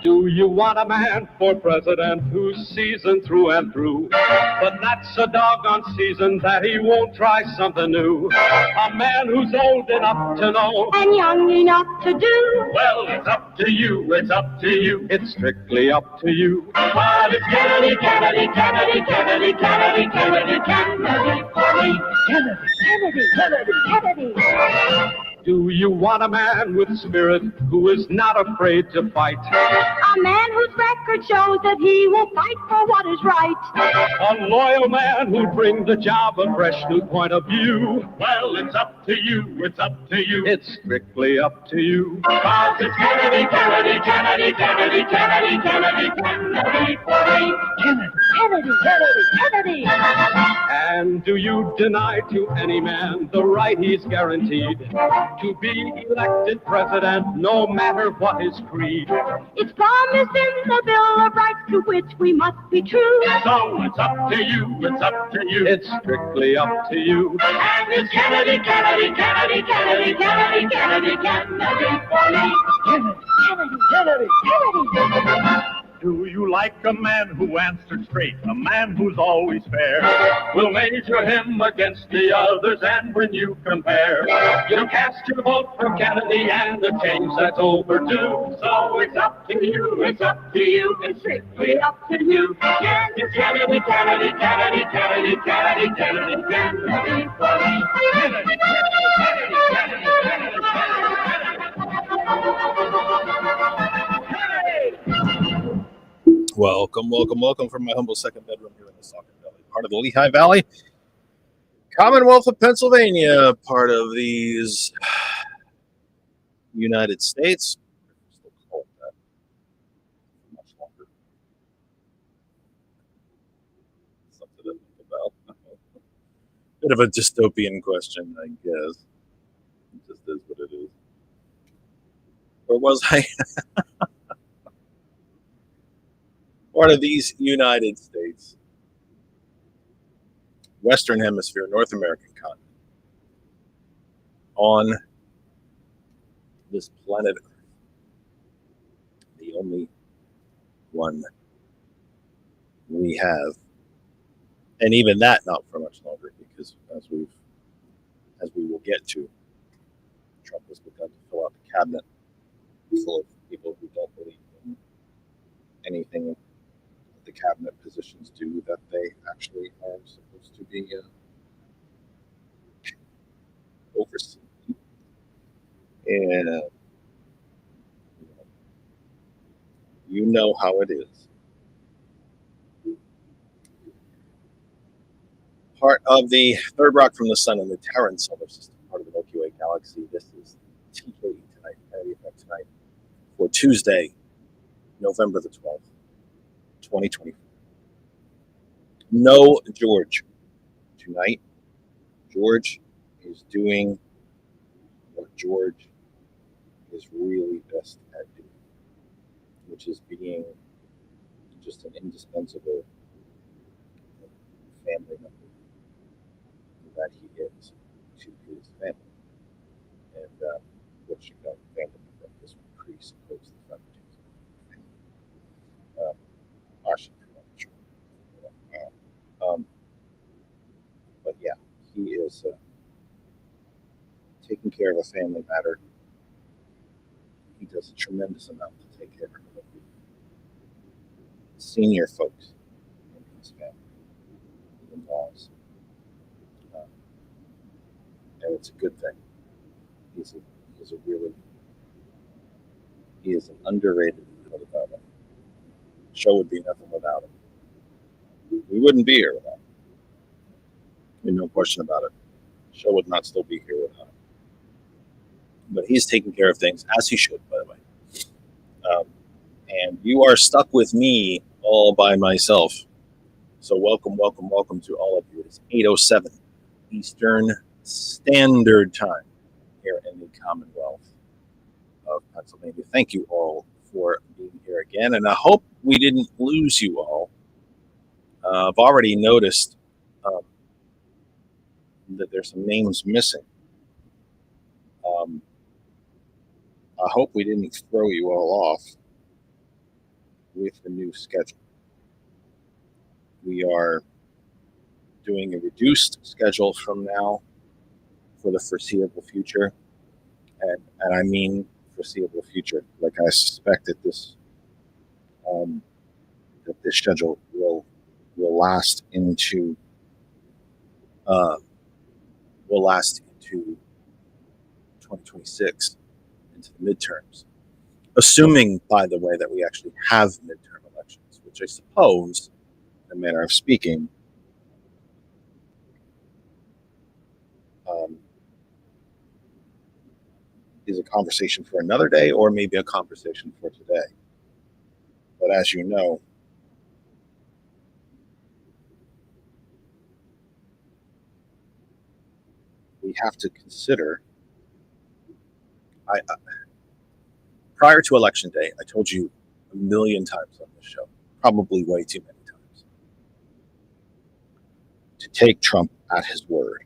Do you want a man for president who's seasoned through and through, but that's a doggone season that he won't try something new? A man who's old enough to know and young enough to do. Well, it's up to you, it's up to you, it's strictly up to you. But it's Kennedy, Kennedy, Kennedy, Kennedy, Kennedy, Kennedy, Kennedy for me. Kennedy, Kennedy, Kennedy, Kennedy. Do you want a man with spirit who is not afraid to fight? A man whose record shows that he will fight for what is right. A loyal man who'll bring the job a fresh new point of view. Well, it's up to you, it's up to you, it's strictly up to you. Cause it's Kennedy, Kennedy, Kennedy, Kennedy, Kennedy, Kennedy, Kennedy for me. Kennedy, Kennedy, Kennedy, Kennedy. And do you deny to any man the right he's guaranteed to be elected president, no matter what his creed? It's promised in the Bill of Rights to which we must be true. So it's up to you, it's up to you. It's strictly up to you. And it's Kennedy, Kennedy, Kennedy, Kennedy, Kennedy, Kennedy, Kennedy for me. Kennedy, Kennedy, Kennedy, Kennedy. Do you like a man who answers straight, a man who's always fair? We'll measure him against the others, and when you compare, you'll cast your vote for Kennedy and a change that's overdue. So it's up to you, it's up to you, it's strictly up to you. Kennedy, Kennedy, Kennedy, Kennedy, Kennedy, Kennedy, Kennedy, Kennedy for me. Kennedy, Kennedy, Kennedy, Kennedy, Kennedy, Welcome from my humble second bedroom here in the Saucon Valley, part of the Lehigh Valley, Commonwealth of Pennsylvania, part of these United States. Still called that much longer. Something to think about. Bit of a dystopian question, I guess. It just is what it is. Or was I? Part of these United States, Western Hemisphere, North American continent, on this planet Earth, the only one we have, and even that not for much longer, because as we will get to, Trump has begun to fill out the cabinet full of people who don't believe in anything the cabinet positions do that they actually are supposed to be overseen. And you know how it is. Part of the third rock from the sun in the Terran solar system, part of the Milky Way galaxy. This is TKE tonight, Kennedy Effect tonight, for Tuesday, November the 12th. 2024. No George tonight. George is doing what George is really best at doing, which is being just an indispensable family member that he is to his family. And what you know, family member, this would presuppose the fact that he's a family. Washington. But yeah, he is taking care of a family matter. He does a tremendous amount to take care of the senior folks in his family, in-laws, and it's a good thing. He is an underrated development. The show would be nothing without him. We wouldn't be here without him. There's no question about it. The show would not still be here without him. But he's taking care of things, as he should, by the way. And you are stuck with me all by myself. So welcome to all of you. It is 8:07 Eastern Standard Time here in the Commonwealth of Pennsylvania. Thank you all for being here again. And I hope we didn't lose you all. I've already noticed that there's some names missing. I hope we didn't throw you all off with the new schedule. We are doing a reduced schedule from now for the foreseeable future. And I mean foreseeable future. Like I suspect that this schedule will last into 2026, into the midterms. Assuming, by the way, that we actually have midterm elections, which I suppose, in a manner of speaking, is a conversation for another day, or maybe a conversation for today. But as you know, we have to consider. Prior to Election Day, I told you a million times on this show, probably way too many times, to take Trump at his word.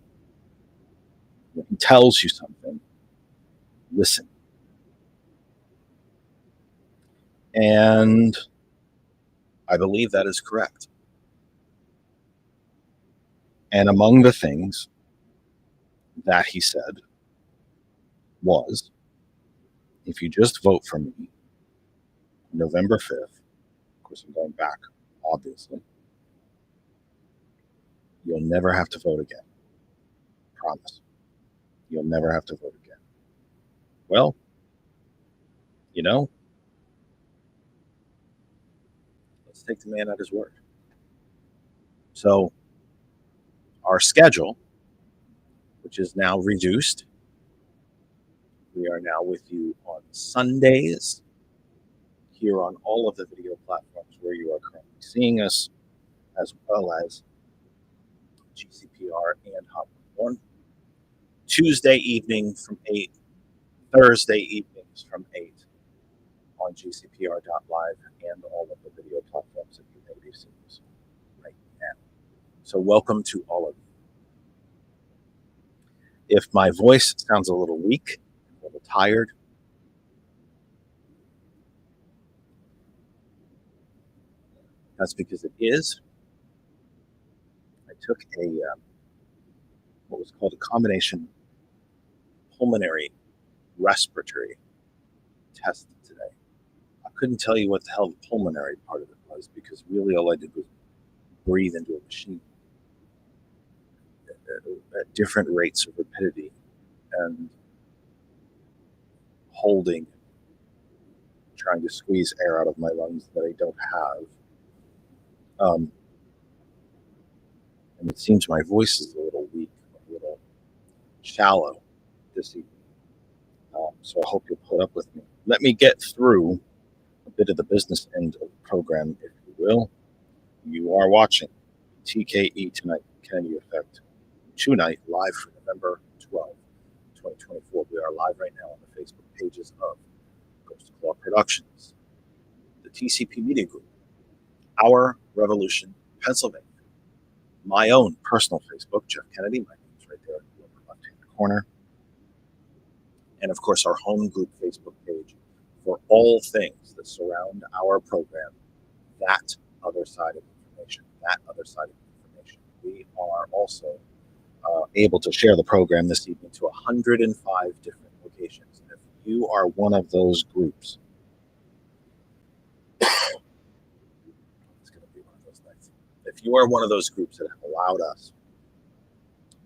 When he tells you something, listen. And I believe that is correct. And among the things that he said was, if you just vote for me November 5th, of course I'm going back, obviously, you'll never have to vote again. Promise. You'll never have to vote again. Well, you know, let's take the man at his word. So our schedule, which is now reduced, we are now with you on Sundays here on all of the video platforms where you are currently seeing us, as well as GCPR and Hot One. Tuesday evening from 8, Thursday evenings from 8 on GCPR.live and all of the video platforms that you may be seeing us right now. So welcome to all of you. If my voice sounds a little weak, a little tired, that's because it is. I took what was called a combination pulmonary respiratory test today. I couldn't tell you what the hell the pulmonary part of it was because really all I did was breathe into a machine at different rates of rapidity and holding, trying to squeeze air out of my lungs that I don't have. And it seems my voice is a little weak, a little shallow this evening. So I hope you'll put up with me. Let me get through a bit of the business end of the program, if you will. You are watching TKE Tonight, Kennedy Effect, tonight, live for November 12, 2024. We are live right now on the Facebook pages of Ghost Claw Productions, the TCP Media Group, Our Revolution, Pennsylvania, my own personal Facebook, Jeff Kennedy, my name is right there in the upper left-hand corner, and of course our home group Facebook page for all things that surround our program, That Other Side of Information, That Other Side of Information. We are also able to share the program this evening to 105 different locations. And if you are one of those groups, it's going to be one of those nights. If you are one of those groups that have allowed us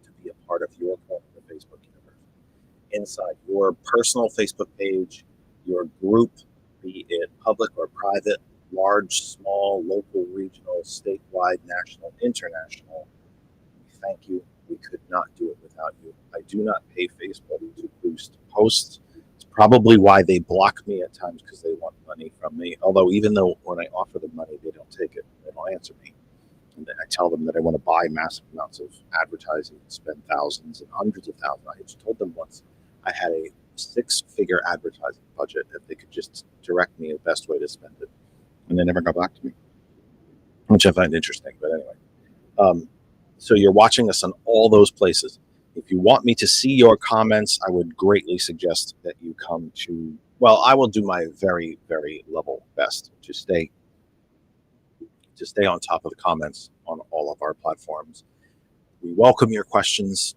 to be a part of your corner of the Facebook universe, inside your personal Facebook page, your group, be it public or private, large, small, local, regional, statewide, national, international, we thank you. We could not do it without you. I do not pay Facebook to boost posts. It's probably why they block me at times, because they want money from me. Although even though when I offer them money, they don't take it. They don't answer me. And then I tell them that I want to buy massive amounts of advertising and spend thousands and hundreds of thousands. I just told them once I had a 6-figure advertising budget if they could just direct me the best way to spend it. And they never got back to me, which I find interesting. But anyway, so you're watching us on all those places. If you want me to see your comments, I would greatly suggest that you come to, well, I will do my very, very level best to stay on top of the comments on all of our platforms. We welcome your questions.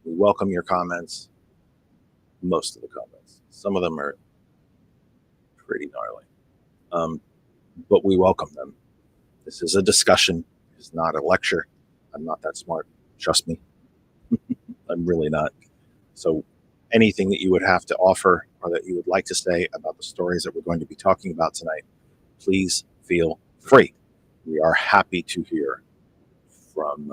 We welcome your comments. Most of the comments. Some of them are pretty gnarly. But we welcome them. This is a discussion. It's not a lecture. I'm not that smart. Trust me. I'm really not. So anything that you would have to offer or that you would like to say about the stories that we're going to be talking about tonight, please feel free. We are happy to hear from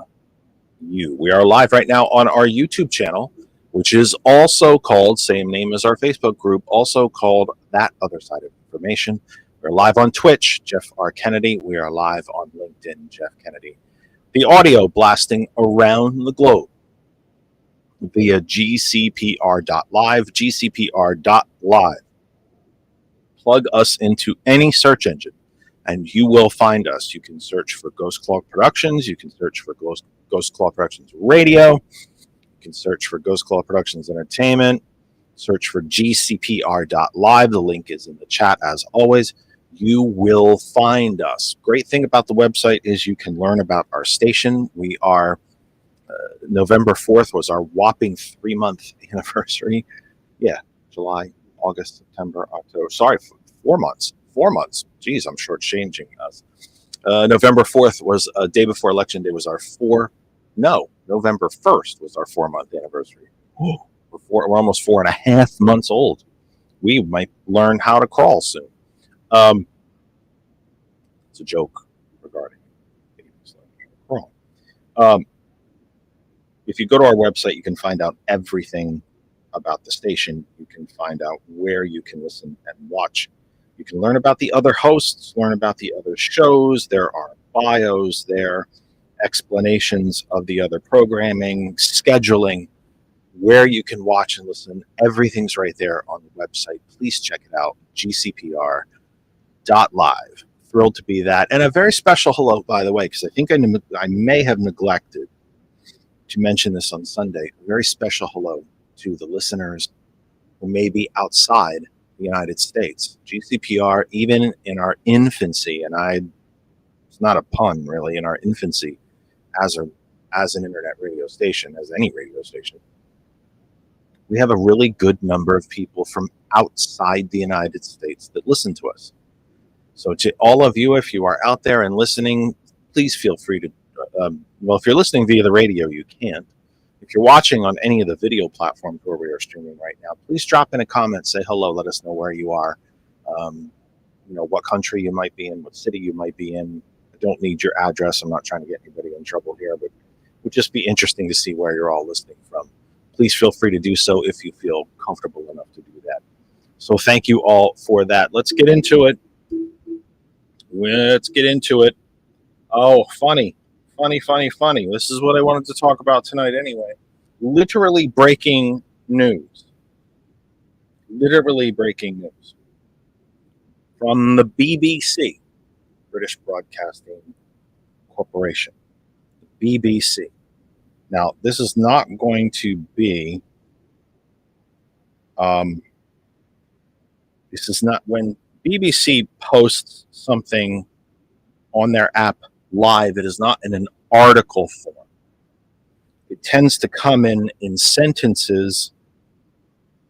you. We are live right now on our YouTube channel, which is also called, same name as our Facebook group, also called That Other Side of Information. We're live on Twitch, Jeff R. Kennedy. We are live on LinkedIn, Jeff Kennedy. The audio blasting around the globe via gcpr.live, gcpr.live. Plug us into any search engine, and you will find us. You can search for Ghost Claw Productions. You can search for Ghost Claw Productions Radio. You can search for Ghost Claw Productions Entertainment. Search for gcpr.live. The link is in the chat as always. You will find us. Great thing about the website is you can learn about our station. We are November 4th was our whopping 3-month anniversary. Yeah, July, August, September, October. Sorry, 4 months. 4 months. Geez, I'm shortchanging us. November 4th was a day before Election Day. Was our November 1st was our 4-month anniversary. We're almost 4.5 months old. We might learn how to crawl soon. It's a joke regarding crawl. If you go to our website, you can find out everything about the station. You can find out where you can listen and watch. You can learn about the other hosts, learn about the other shows. There are bios there, explanations of the other programming, scheduling, where you can watch and listen. Everything's right there on the website. Please check it out, gcpr.live. Thrilled to be that. And a very special hello, by the way, because I think I may have neglected to mention this on Sunday. A very special hello to the listeners who may be outside the United States. GCPR, even in our infancy, and it's not a pun really, in our infancy as an internet radio station, as any radio station, we have a really good number of people from outside the United States that listen to us. So to all of you, if you are out there and listening, please feel free to, if you're listening via the radio, you can't. If you're watching on any of the video platforms where we are streaming right now, please drop in a comment, say hello, let us know where you are, what country you might be in, what city you might be in. I don't need your address. I'm not trying to get anybody in trouble here, but it would just be interesting to see where you're all listening from. Please feel free to do so if you feel comfortable enough to do that. So thank you all for that. Let's get into it. Oh, funny. This is what I wanted to talk about tonight anyway. Literally breaking news. From the BBC, British Broadcasting Corporation. The BBC. Now, this is not going to be, this is not, when BBC posts something on their app live, it is not in an article form. It tends to come in sentences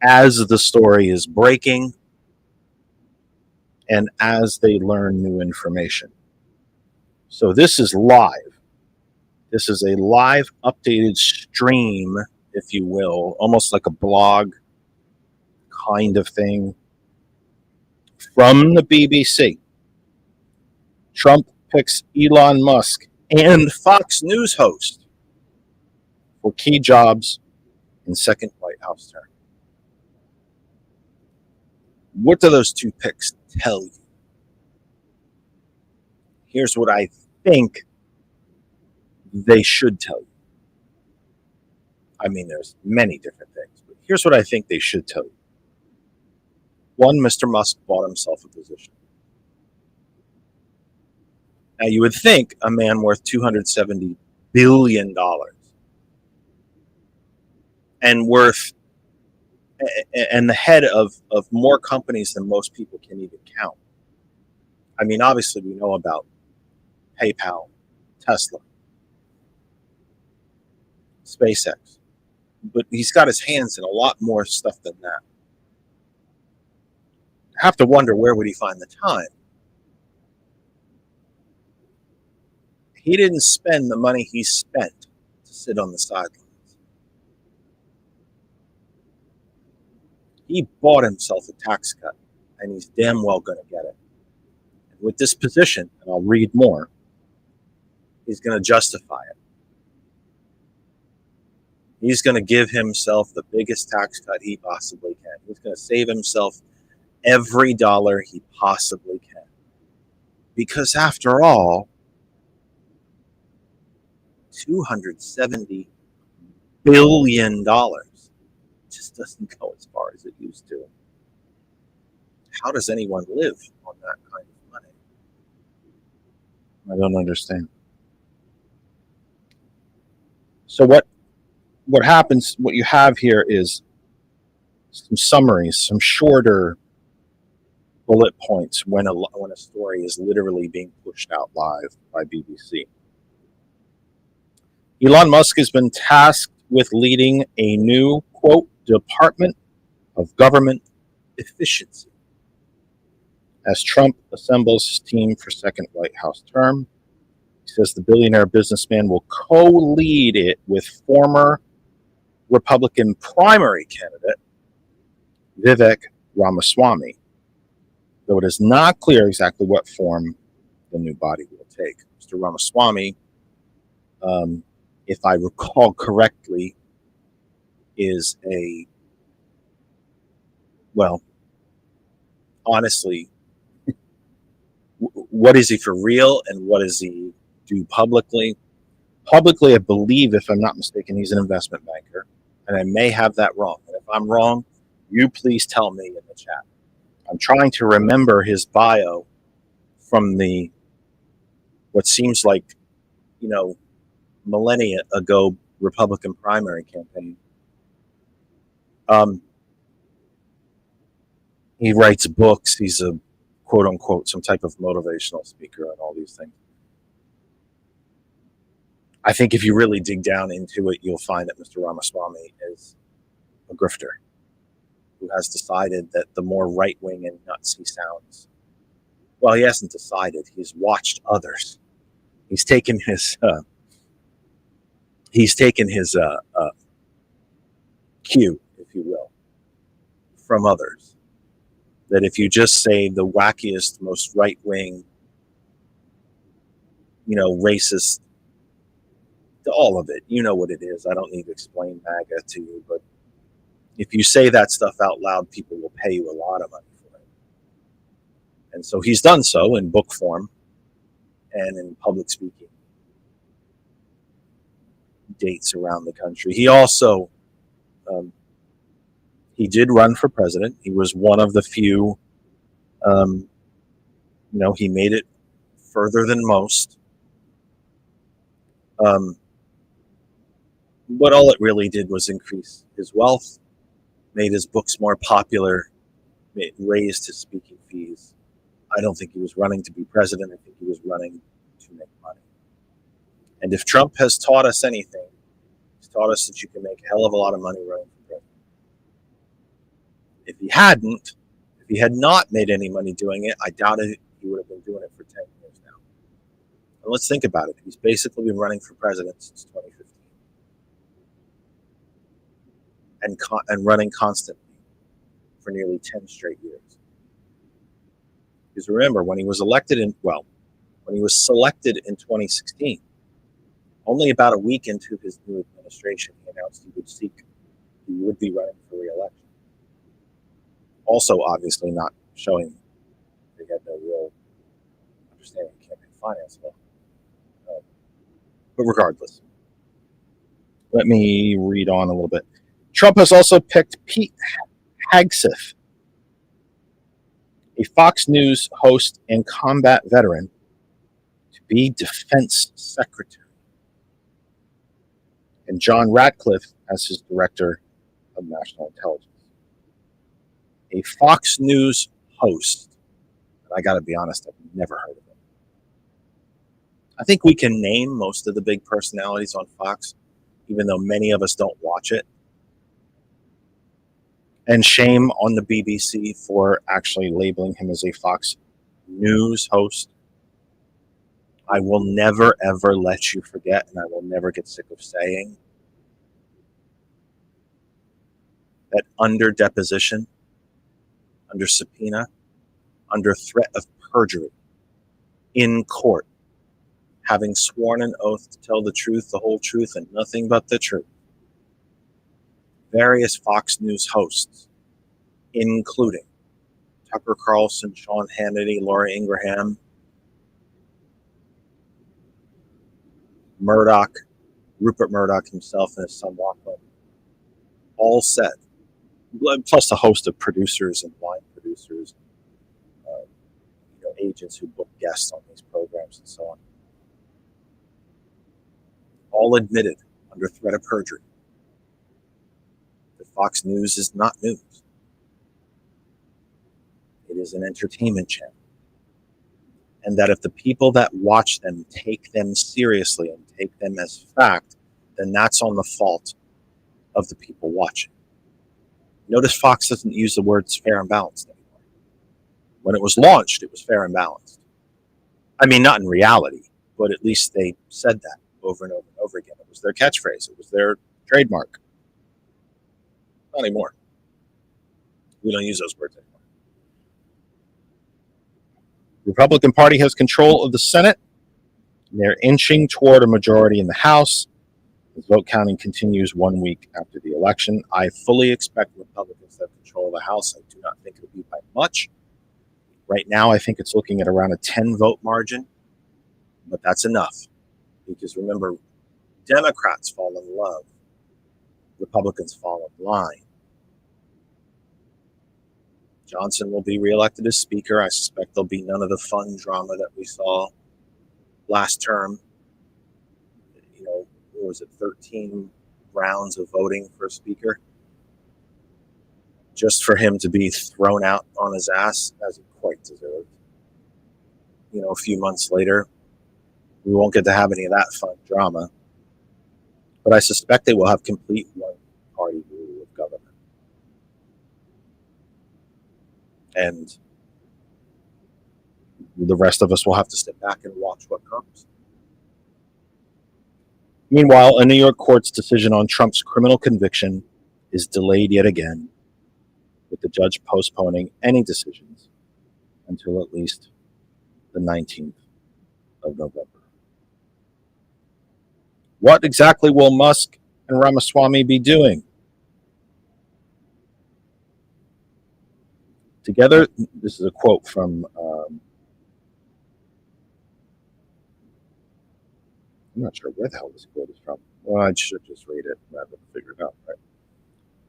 as the story is breaking and as they learn new information. So this is live. This is a live updated stream, if you will, almost like a blog kind of thing from the BBC. Trump picks Elon Musk and Fox News host for key jobs in second White House term. What do those two picks tell you? Here's what I think they should tell you. I mean, there's many different things, but here's what I think they should tell you. One, Mr. Musk bought himself a position. Now, you would think a man worth $270 billion and the head of more companies than most people can even count. I mean, obviously, we know about PayPal, Tesla, SpaceX, but he's got his hands in a lot more stuff than that. I have to wonder, where would he find the time? He didn't spend the money he spent to sit on the sidelines. He bought himself a tax cut, and he's damn well going to get it. And with this position, and I'll read more, he's going to justify it. He's going to give himself the biggest tax cut he possibly can. He's going to save himself every dollar he possibly can. Because after all, $270 billion. It just doesn't go as far as it used to. How does anyone live on that kind of money? I don't understand. So what happens, what you have here is some summaries, some shorter bullet points when a story is literally being pushed out live by BBC. Elon Musk has been tasked with leading a new, quote, Department of Government Efficiency as Trump assembles his team for second White House term. He says the billionaire businessman will co-lead it with former Republican primary candidate Vivek Ramaswamy, though it is not clear exactly what form the new body will take. Mr. Ramaswamy, if I recall correctly, is honestly, what is he for real and what does he do publicly? Publicly, I believe, if I'm not mistaken, he's an investment banker, and I may have that wrong. And if I'm wrong, you please tell me in the chat. I'm trying to remember his bio from what seems like, millennia ago Republican primary campaign. He writes books. He's a quote unquote some type of motivational speaker and all these things. I think if you really dig down into it, you'll find that Mr. Ramaswamy is a grifter who has decided that the more right-wing and nuts he sounds, well, he hasn't decided. He's watched others. He's taken his cue, if you will, from others. That if you just say the wackiest, most right-wing, racist, all of it, you know what it is. I don't need to explain MAGA to you, but if you say that stuff out loud, people will pay you a lot of money for it. And so he's done so in book form and in public speaking dates around the country. He also, he did run for president. He was one of the few, he made it further than most. But all it really did was increase his wealth, made his books more popular, raised his speaking fees. I don't think he was running to be president. I think he was running to make money. And if Trump has taught us anything, he's taught us that you can make a hell of a lot of money running for president. If he had not made any money doing it, I doubt it he would have been doing it for 10 years now. And let's think about it. He's basically been running for president since 2015. And running constantly for nearly 10 straight years. Because remember, when he was selected in 2016, only about a week into his new administration, he announced he would be running for re-election. Also, obviously not showing he had no real understanding of campaign finance. But regardless, let me read on a little bit. Trump has also picked Pete Hegseth, a Fox News host and combat veteran, to be defense secretary, and John Ratcliffe as his director of national intelligence. A Fox News host, and I got to be honest, I've never heard of him. I think we can name most of the big personalities on Fox, even though many of us don't watch it. And shame on the BBC for actually labeling him as a Fox News host. I will never, ever let you forget, and I will never get sick of saying, that under deposition, under subpoena, under threat of perjury, in court, having sworn an oath to tell the truth, the whole truth, and nothing but the truth, various Fox News hosts, including Tucker Carlson, Sean Hannity, Laura Ingraham, Murdoch, Rupert Murdoch himself and his son Lachlan all said, plus a host of producers and blind producers, agents who book guests on these programs and so on, all admitted under threat of perjury that Fox News is not news. It is an entertainment channel. And that if the people that watch them take them seriously and take them as fact, then that's on the fault of the people watching. Notice Fox doesn't use the words fair and balanced anymore. When it was launched, it was fair and balanced. I mean, not in reality, but at least they said that over and over and over again. It was their catchphrase. It was their trademark. Not anymore. We don't use those words anymore. The Republican Party has control of the Senate. They're inching toward a majority in the House. As vote counting continues 1 week after the election, I fully expect Republicans to have control of the House. I do not think it'll be by much. Right now, I think it's looking at around a 10-vote margin, but that's enough. Because remember, Democrats fall in love, Republicans fall in line. Johnson will be reelected as Speaker. I suspect there'll be none of the fun drama that we saw last term. What was it, 13 rounds of voting for a Speaker? Just for him to be thrown out on his ass, as he quite deserved. A few months later, we won't get to have any of that fun drama. But I suspect they will have complete one-party rule of government. And the rest of us will have to sit back and watch what comes. Meanwhile, a New York court's decision on Trump's criminal conviction is delayed yet again, with the judge postponing any decisions until at least the 19th of November. What exactly will Musk and Ramaswamy be doing? Together, this is a quote from, I'm not sure where the hell this quote is from. Well, I should just read it rather than figure it out, right?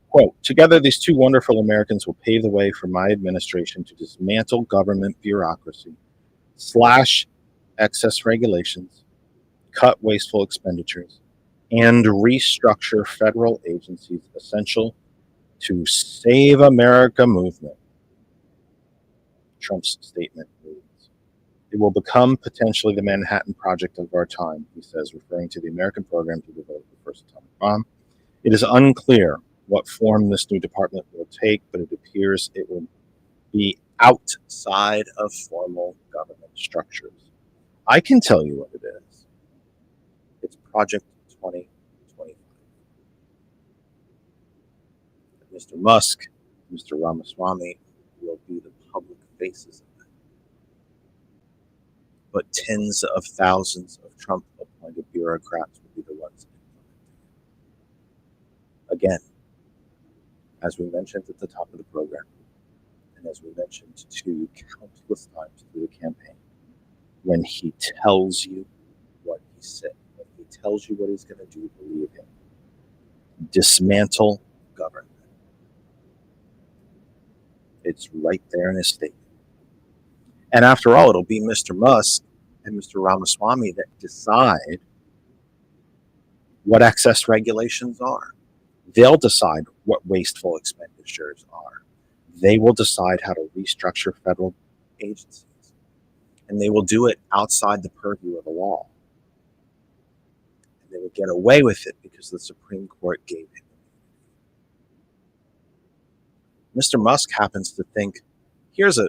Quote, together, these two wonderful Americans will pave the way for my administration to dismantle government bureaucracy, slash excess regulations, cut wasteful expenditures, and restructure federal agencies essential to Save America movement. Trump's statement reads, it will become potentially the Manhattan Project of our time, he says, referring to the American program to develop the first atomic bomb. It is unclear what form this new department will take, but it appears it will be outside of formal government structures. I can tell you what it is. It's Project 2025. Mr. Musk, Mr. Ramaswamy will be the public faces of it. But tens of thousands of Trump-appointed bureaucrats will be the ones implementing it. Again, as we mentioned at the top of the program, and as we mentioned to you countless times through the campaign, when he tells you what he said, when he tells you what he's going to do, believe him. Dismantle government. It's right there in his statement. And after all, it'll be Mr. Musk and Mr. Ramaswamy that decide what excess regulations are. They'll decide what wasteful expenditures are. They will decide how to restructure federal agencies. And they will do it outside the purview of the law. And they will get away with it because the Supreme Court gave it. Mr. Musk happens to think, here's an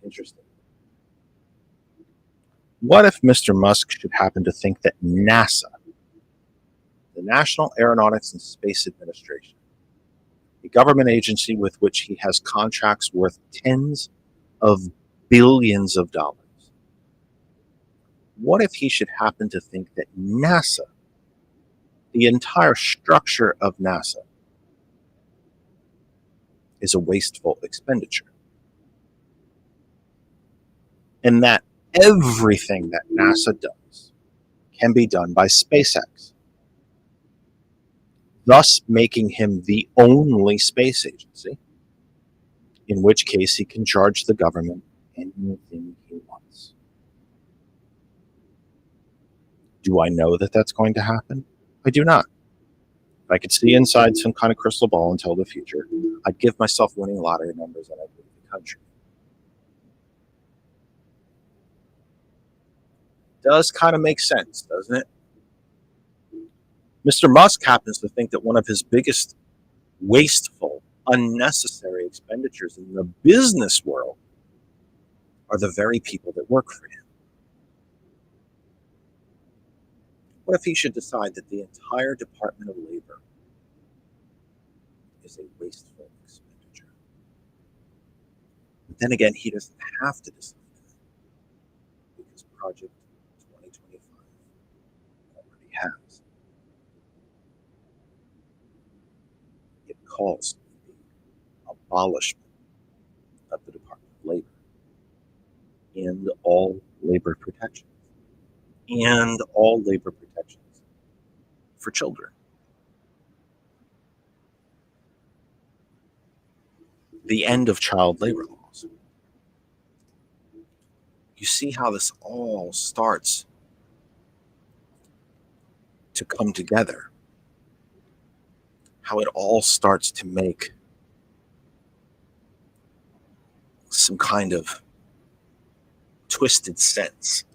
interesting. What if Mr. Musk should happen to think that NASA, the National Aeronautics and Space Administration, a government agency with which he has contracts worth tens of billions of dollars, what if he should happen to think that NASA, the entire structure of NASA, is a wasteful expenditure? And that everything that NASA does can be done by SpaceX. thus making him the only space agency, in which case he can charge the government anything he wants. Do I know that that's going to happen? I do not. If I could see inside some kind of crystal ball and tell the future, I'd give myself winning lottery numbers and I'd leave the country. Does kind of make sense, doesn't it? Mr. Musk happens to think that one of his biggest wasteful, unnecessary expenditures in the business world are the very people that work for him. What if he should decide that the entire Department of Labor is a wasteful expenditure? But then again, he doesn't have to decide that, because Project 2025 already has. It calls for the abolishment of the Department of Labor and all labor protections. And all labor protections for children. The end of child labor laws. You see how this all starts to come together. How it all starts to make some kind of twisted sense.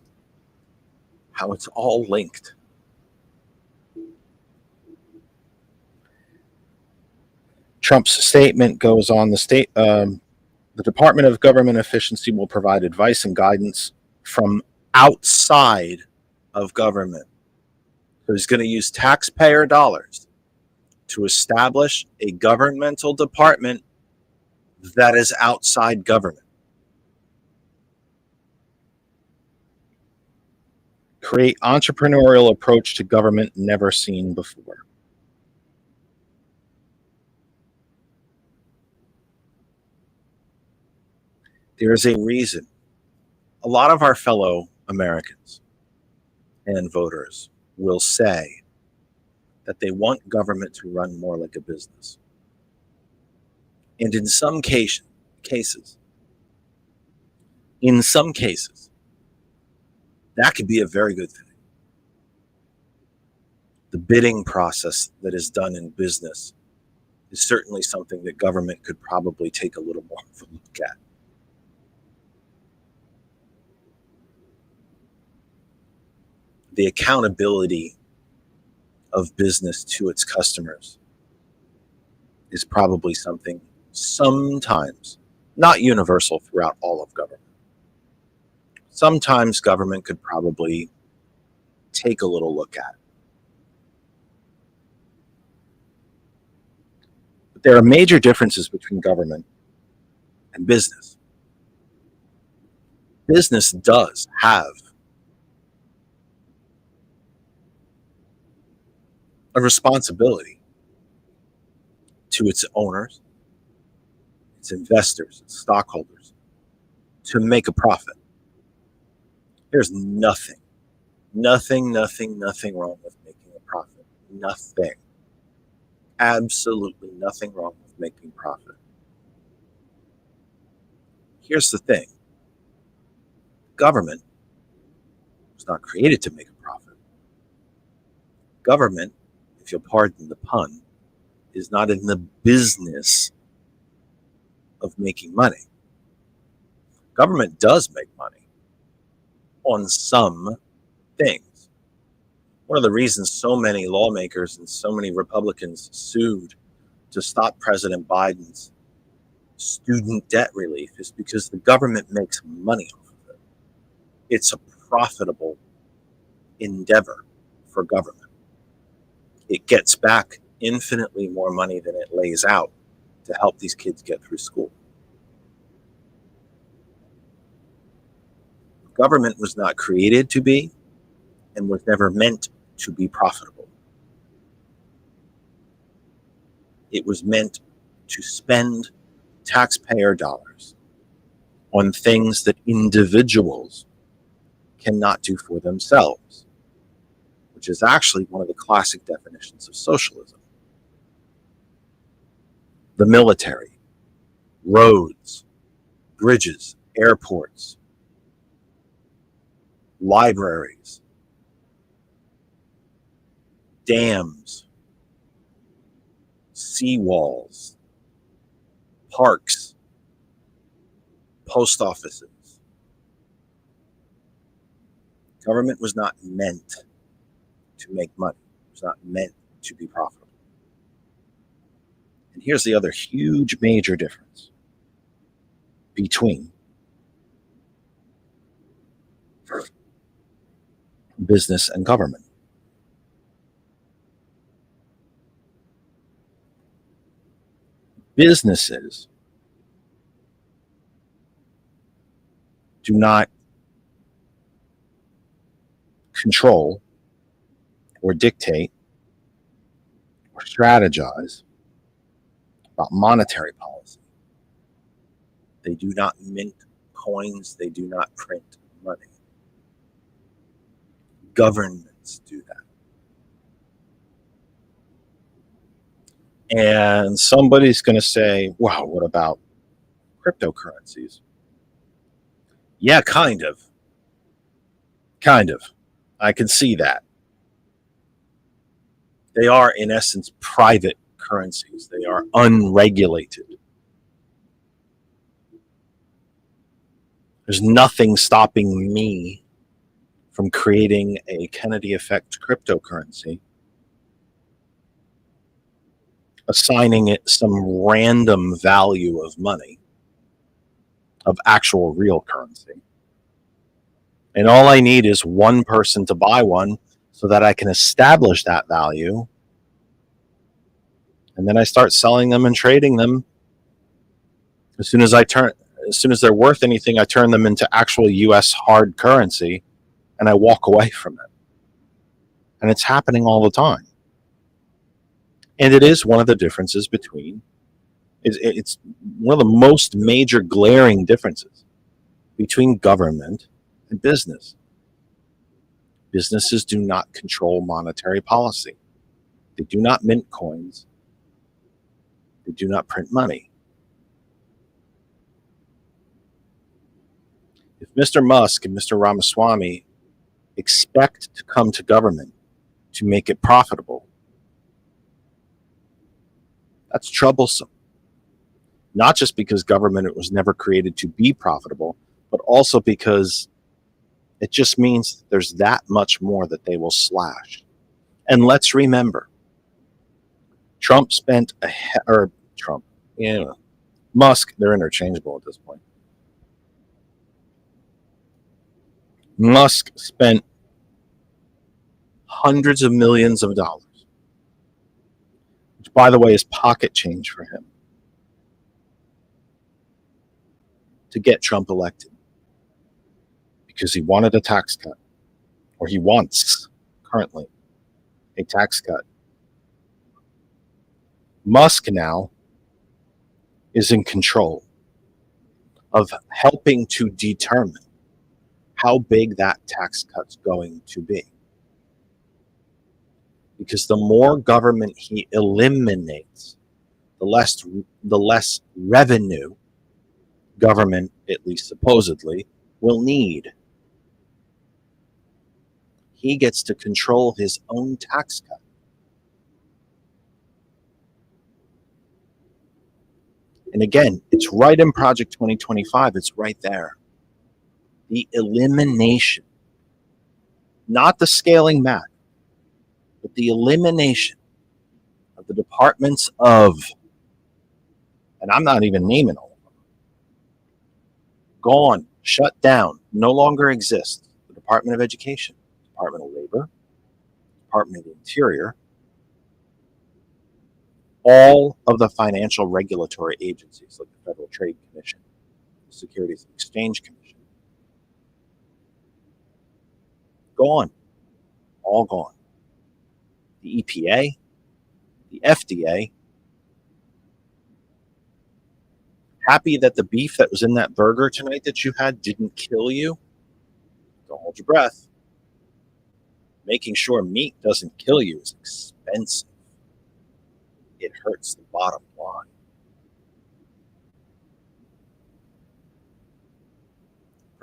How it's all linked. Trump's statement goes on, the Department of Government Efficiency will provide advice and guidance from outside of government. So he's going to use taxpayer dollars to establish a governmental department that is outside government. Create entrepreneurial approach to government never seen before. There is a reason a lot of our fellow Americans and voters will say that they want government to run more like a business. And in some cases, that could be a very good thing. The bidding process that is done in business is certainly something that government could probably take a little more of a look at. The accountability of business to its customers is probably something sometimes, not universal throughout all of government. Sometimes government could probably take a little look at. But there are major differences between government and business. Business does have a responsibility to its owners, its investors, its stockholders, to make a profit. There's nothing wrong with making a profit. Nothing. Absolutely nothing wrong with making profit. Here's the thing. Government was not created to make a profit. Government, if you'll pardon the pun, is not in the business of making money. Government does make money on some things. One of the reasons so many lawmakers and so many Republicans sued to stop President Biden's student debt relief is because the government makes money off of it. It's a profitable endeavor for government. It gets back infinitely more money than it lays out to help these kids get through school. Government was not created to be and was never meant to be profitable. It was meant to spend taxpayer dollars on things that individuals cannot do for themselves, which is actually one of the classic definitions of socialism. the military, roads, bridges, airports, libraries, dams, seawalls, parks, post offices. Government was not meant to make money. It was not meant to be profitable. And here's the other huge major difference between business and government. Businesses do not control or dictate or strategize about monetary policy. They do not mint coins. They do not print money. Governments do that. And somebody's going to say, wow, what about cryptocurrencies? Yeah, kind of. Kind of. I can see that. They are, in essence, private currencies. They are unregulated. There's nothing stopping me from creating a Kennedy effect cryptocurrency, assigning it some random value of money, of actual real currency. And all I need is one person to buy one so that I can establish that value. And then I start selling them and trading them. As soon as they're worth anything, I turn them into actual US hard currency and I walk away from it. And it's happening all the time. And it is one of the differences between, it's one of the most major glaring differences between government and business. Businesses do not control monetary policy. They do not mint coins. They do not print money. If Mr. Musk and Mr. Ramaswamy expect to come to government to make it profitable, that's troublesome. Not just because government was never created to be profitable, but also because it just means there's that much more that they will slash. And let's remember, Musk, they're interchangeable at this point. Musk spent hundreds of millions of dollars, which, by the way, is pocket change for him, to get Trump elected because he wanted a tax cut, or he wants currently a tax cut. Musk now is in control of helping to determine how big that tax cut's going to be. Because the more government he eliminates, the less revenue government, at least supposedly, will need. He gets to control his own tax cut. And again, it's right in Project 2025. It's right there. The elimination, not the scaling back, but the elimination of the departments of, and I'm not even naming all of them, gone, shut down, no longer exist. The Department of Education, Department of Labor, Department of Interior, all of the financial regulatory agencies like the Federal Trade Commission, the Securities and Exchange Commission, gone, all gone. The EPA, the FDA, happy that the beef that was in that burger tonight that you had didn't kill you? Don't hold your breath. Making sure meat doesn't kill you is expensive. It hurts the bottom line.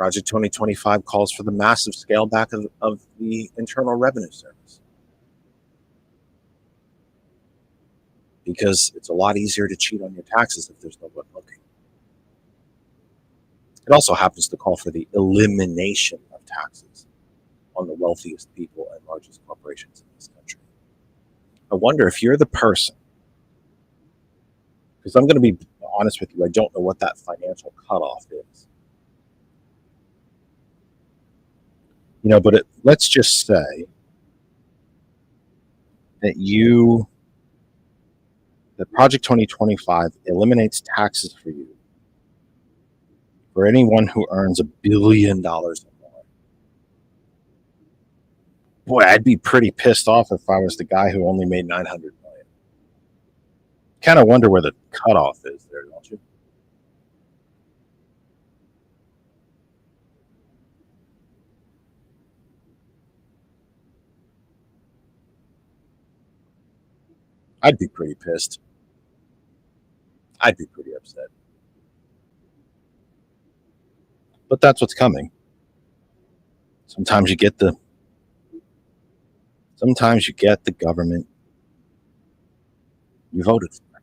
Project 2025 calls for the massive scale back of the Internal Revenue Service, because it's a lot easier to cheat on your taxes if there's no one looking. It also happens to call for the elimination of taxes on the wealthiest people and largest corporations in this country. I wonder if you're the person, because I'm going to be honest with you, I don't know what that financial cutoff is. But let's just say that that Project 2025 eliminates taxes for you for anyone who earns $1 billion or more. Boy, I'd be pretty pissed off if I was the guy who only made $900 million. Kind of wonder where the cutoff is there, don't you? I'd be pretty pissed. I'd be pretty upset. But that's what's coming. Sometimes you get the government you voted for.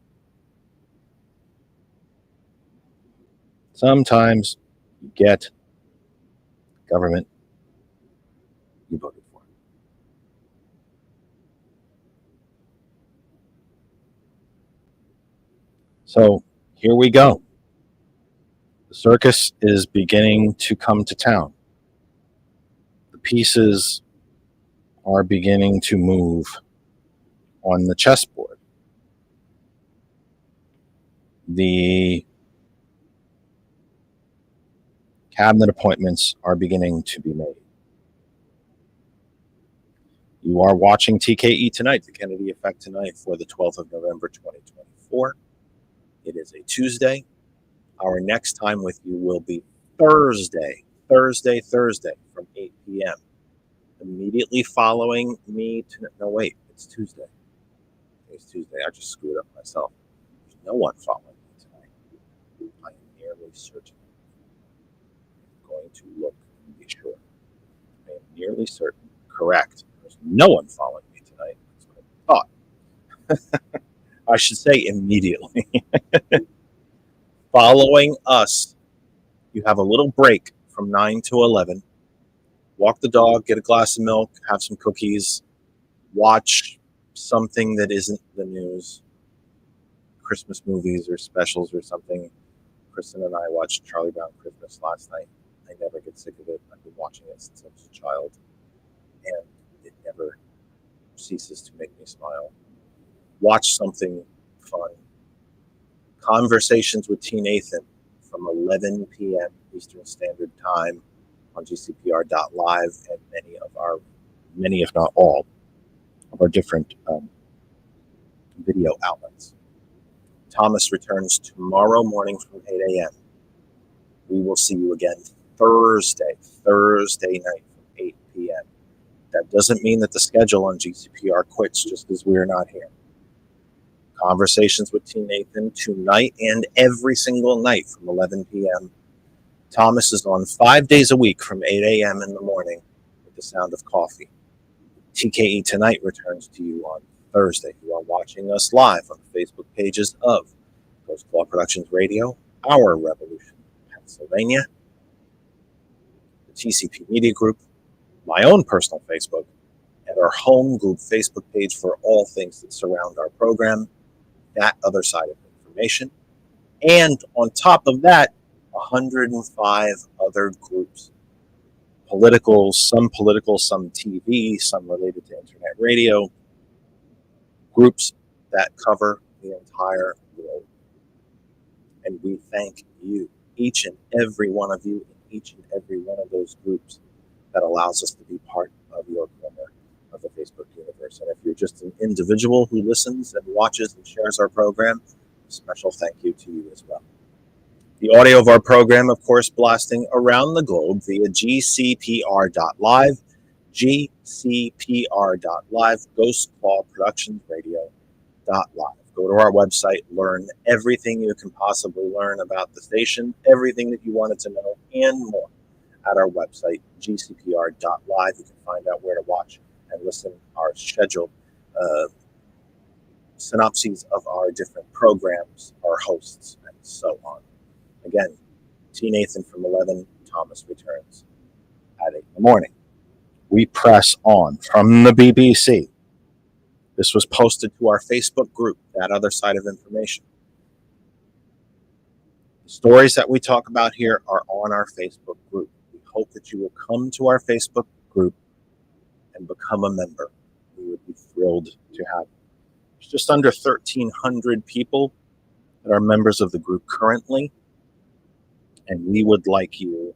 Sometimes you get government you voted for. So here we go. The circus is beginning to come to town. The pieces are beginning to move on the chessboard. The cabinet appointments are beginning to be made. You are watching TKE Tonight, the Kennedy Effect Tonight, for the 12th of November, 2024. It is a Tuesday. Our next time with you will be Thursday from 8 p.m. Immediately following me no, wait, it's Tuesday. It's Tuesday. I just screwed up myself. There's no one following me tonight. I am nearly certain. I'm going to look and be sure. I am nearly certain. Correct. There's no one following me tonight. That's what I thought. I should say immediately. Following us, you have a little break from 9 to 11. Walk the dog, get a glass of milk, have some cookies, watch something that isn't the news, Christmas movies or specials or something. Kristen and I watched Charlie Brown Christmas last night. I never get sick of it. I've been watching it since I was a child, and it never ceases to make me smile. Watch something fun. Conversations with T. Nathan from 11 p.m. Eastern Standard Time on GCPR.live and many, if not all, of our different video outlets. Thomas returns tomorrow morning from 8 a.m. We will see you again Thursday night from 8 p.m. That doesn't mean that the schedule on GCPR quits just because we are not here. Conversations with T. Nathan tonight and every single night from 11 p.m. Thomas is on 5 days a week from 8 a.m. in the morning with the sound of coffee. TKE Tonight returns to you on Thursday. You are watching us live on the Facebook pages of Ghost Claw Productions Radio, Our Revolution, Pennsylvania, the TCP Media Group, my own personal Facebook, and our home group Facebook page for all things that surround our program, that other side of information. And on top of that, 105 other groups. Some political, some TV, some related to internet radio. Groups that cover the entire globe. And we thank you, each and every one of you, in each and every one of those groups that allows us to be part of your corner of the Facebook universe. And if you're just an individual who listens and watches and shares our program, a special thank you to you as well. The audio of our program, of course, blasting around the globe via GCPR.live, GCPR.live, Ghost Claw Productions Radio.live. Go to our website, learn everything you can possibly learn about the station, everything that you wanted to know, and more at our website, gcpr.live. You can find out where to watch and listen our scheduled synopses of our different programs, our hosts, and so on. Again, T. Nathan from 11, Thomas returns at 8 in the morning. We press on from the BBC. This was posted to our Facebook group, That Other Side of Information. The stories that we talk about here are on our Facebook group. We hope that you will come to our Facebook group and become a member. We would be thrilled to have you. There's just under 1,300 people that are members of the group currently, and we would like you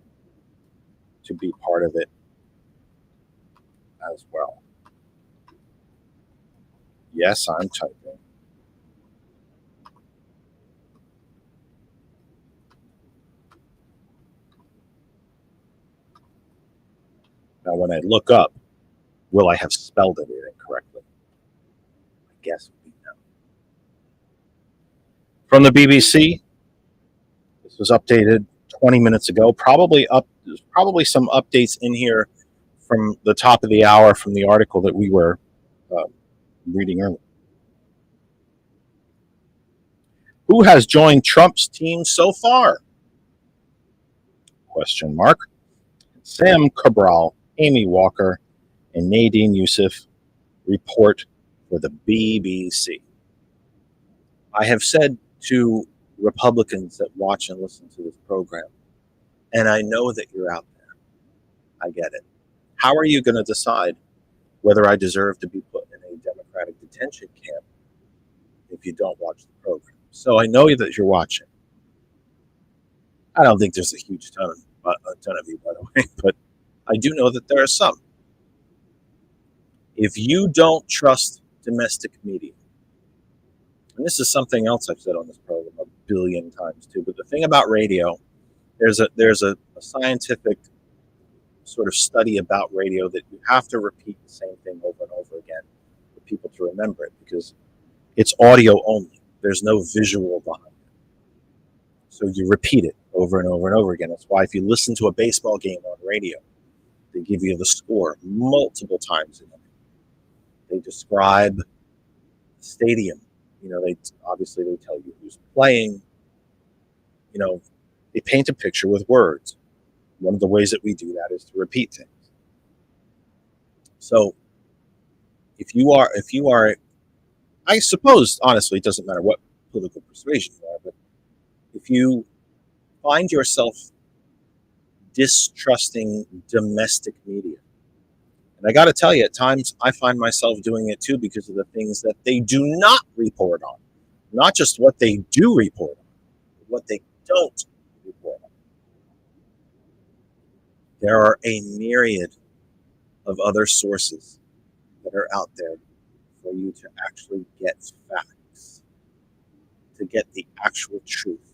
to be part of it as well. Yes, I'm typing. Now, when I look up, will I have spelled it incorrectly? I guess we know. From the BBC, this was updated 20 minutes ago. There's probably some updates in here from the top of the hour from the article that we were reading earlier. Who has joined Trump's team so far? Question mark. Sam Cabral, Amy Walker, and Nadine Youssef report for the BBC. I have said to Republicans that watch and listen to this program, and I know that you're out there. I get it. How are you going to decide whether I deserve to be put in a Democratic detention camp if you don't watch the program? So I know that you're watching. I don't think there's a ton of you, by the way, but I do know that there are some. If you don't trust domestic media, and this is something else I've said on this program a billion times too, but the thing about radio, there's a scientific sort of study about radio that you have to repeat the same thing over and over again for people to remember it, because it's audio only. There's no visual behind it. So you repeat it over and over and over again. That's why if you listen to a baseball game on radio, they give you the score multiple times in it. They describe the stadium. They tell you who's playing. They paint a picture with words. One of the ways that we do that is to repeat things. So if you are, I suppose, honestly, it doesn't matter what political persuasion you are, but if you find yourself distrusting domestic media, and I got to tell you, at times I find myself doing it too because of the things that they do not report on. Not just what they do report on, but what they don't report on. There are a myriad of other sources that are out there for you to actually get facts, to get the actual truth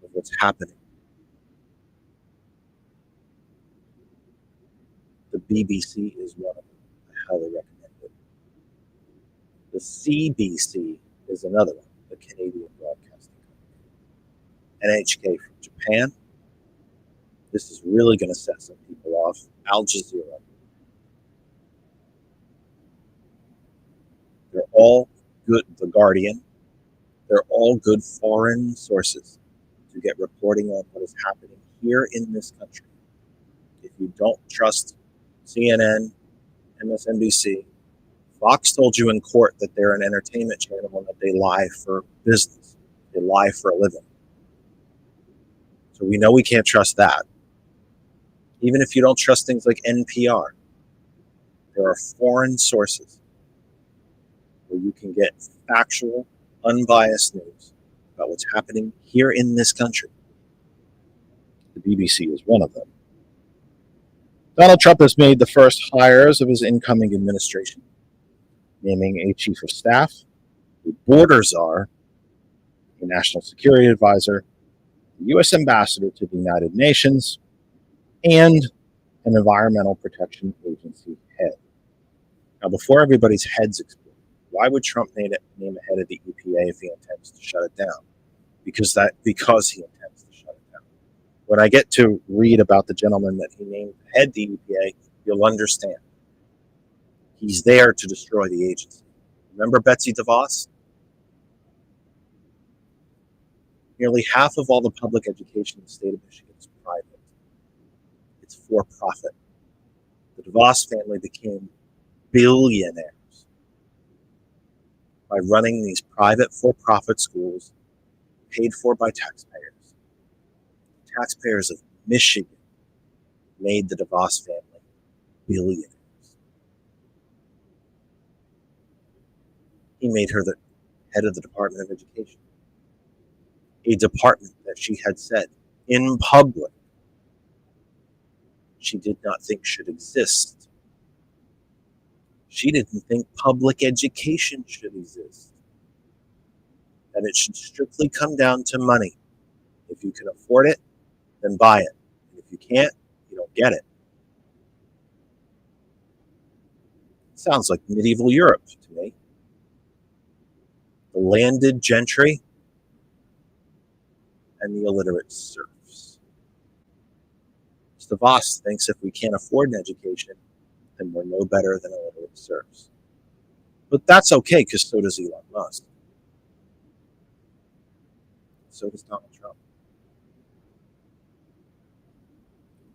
of what's happening. The BBC is one of them. I highly recommend it. The CBC is another one, the Canadian Broadcasting Company. NHK from Japan. This is really going to set some people off. Al Jazeera. They're all good. The Guardian. They're all good foreign sources to get reporting on what is happening here in this country. If you don't trust CNN, MSNBC, Fox told you in court that they're an entertainment channel and that they lie for business. They lie for a living. So we know we can't trust that. Even if you don't trust things like NPR, there are foreign sources where you can get factual, unbiased news about what's happening here in this country. The BBC is one of them. Donald Trump has made the first hires of his incoming administration, naming a chief of staff, a border czar, a national security advisor, a U.S. ambassador to the United Nations, and an environmental protection agency head. Now, before everybody's heads explode, why would Trump name a head of the EPA if he intends to shut it down? Because he intends to shut it down. When I get to read about the gentleman that he named head the EPA, you'll understand. He's there to destroy the agency. Remember Betsy DeVos? Nearly half of all the public education in the state of Michigan is private. It's for profit. The DeVos family became billionaires by running these private for-profit schools paid for by taxpayers. Taxpayers of Michigan made the DeVos family billionaires. He made her the head of the Department of Education, a department that she had said in public she did not think should exist. She didn't think public education should exist, that it should strictly come down to money. If you can afford it, then buy it. And if you can't, you don't get it. Sounds like medieval Europe to me. The landed gentry and the illiterate serfs. DeVos thinks if we can't afford an education, then we're no better than illiterate serfs. But that's okay, because so does Elon Musk. So does Donald Trump.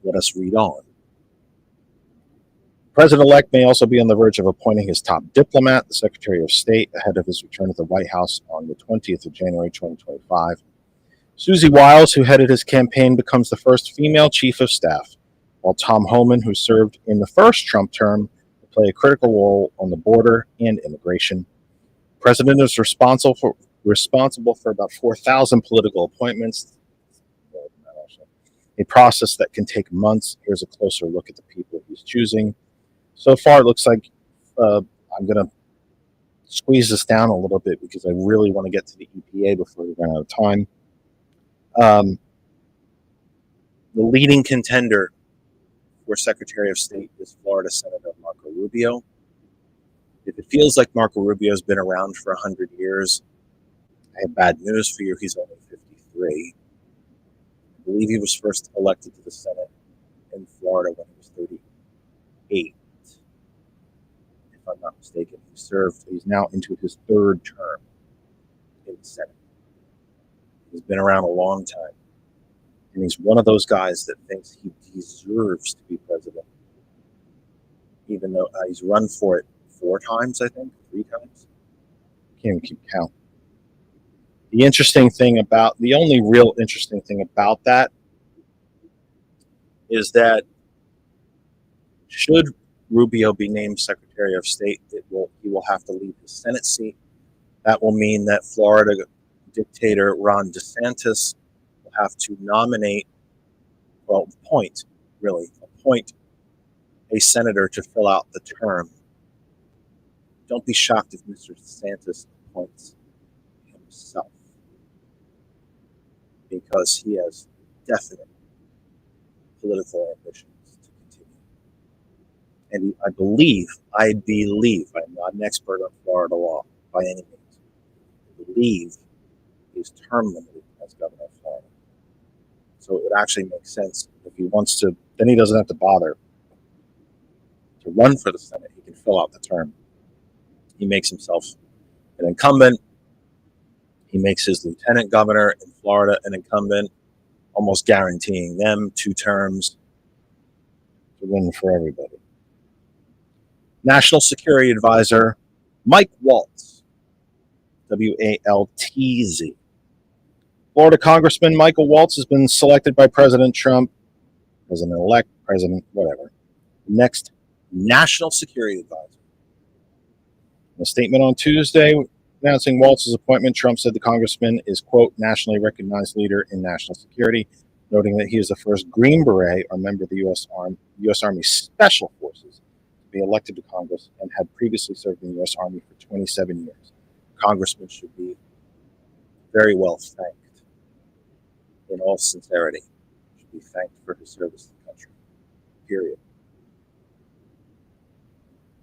Let us read on. The President-elect may also be on the verge of appointing his top diplomat, the Secretary of State, ahead of his return to the White House on the 20th of January, 2025. Susie Wiles, who headed his campaign, becomes the first female chief of staff, while Tom Homan, who served in the first Trump term, will play a critical role on the border and immigration. The president is responsible for about 4,000 political appointments, a process that can take months. Here's a closer look at the people he's choosing. So far, it looks like I'm going to squeeze this down a little bit because I really want to get to the EPA before we run out of time. The leading contender for Secretary of State is Florida Senator Marco Rubio. If it feels like Marco Rubio has been around for 100 years, I have bad news for you. He's only 53. I believe he was first elected to the Senate in Florida when he was 38. If I'm not mistaken, he's now into his third term in the Senate. He's been around a long time. And he's one of those guys that thinks he deserves to be president, even though he's run for it 4 times, I think, 3 times. Can't even keep count. The only real interesting thing about that is that should Rubio be named Secretary of State, he will have to leave his Senate seat. That will mean that Florida dictator Ron DeSantis will have to appoint a senator to fill out the term. Don't be shocked if Mr. DeSantis appoints himself, because he has definite political ambitions to continue. And I believe, I'm not an expert on Florida law by any means, I believe he's term limited as governor of Florida. So it actually makes sense if he wants to, then he doesn't have to bother to run for the Senate. He can fill out the term. He makes himself an incumbent. He makes his lieutenant governor in Florida an incumbent, almost guaranteeing them 2 terms to win for everybody. National Security Advisor Mike Waltz, W-A-L-T-Z. Florida Congressman Michael Waltz has been selected by President Trump, President-elect, President, whatever, next National Security Advisor. In a statement on Tuesday announcing Waltz's appointment, Trump said the congressman is, quote, nationally recognized leader in national security, noting that he is the first Green Beret or member of the U.S. Army Special Forces to be elected to Congress and had previously served in the U.S. Army for 27 years. Congressman should be very well thanked. In all sincerity, should be thanked for his service to the country. Period.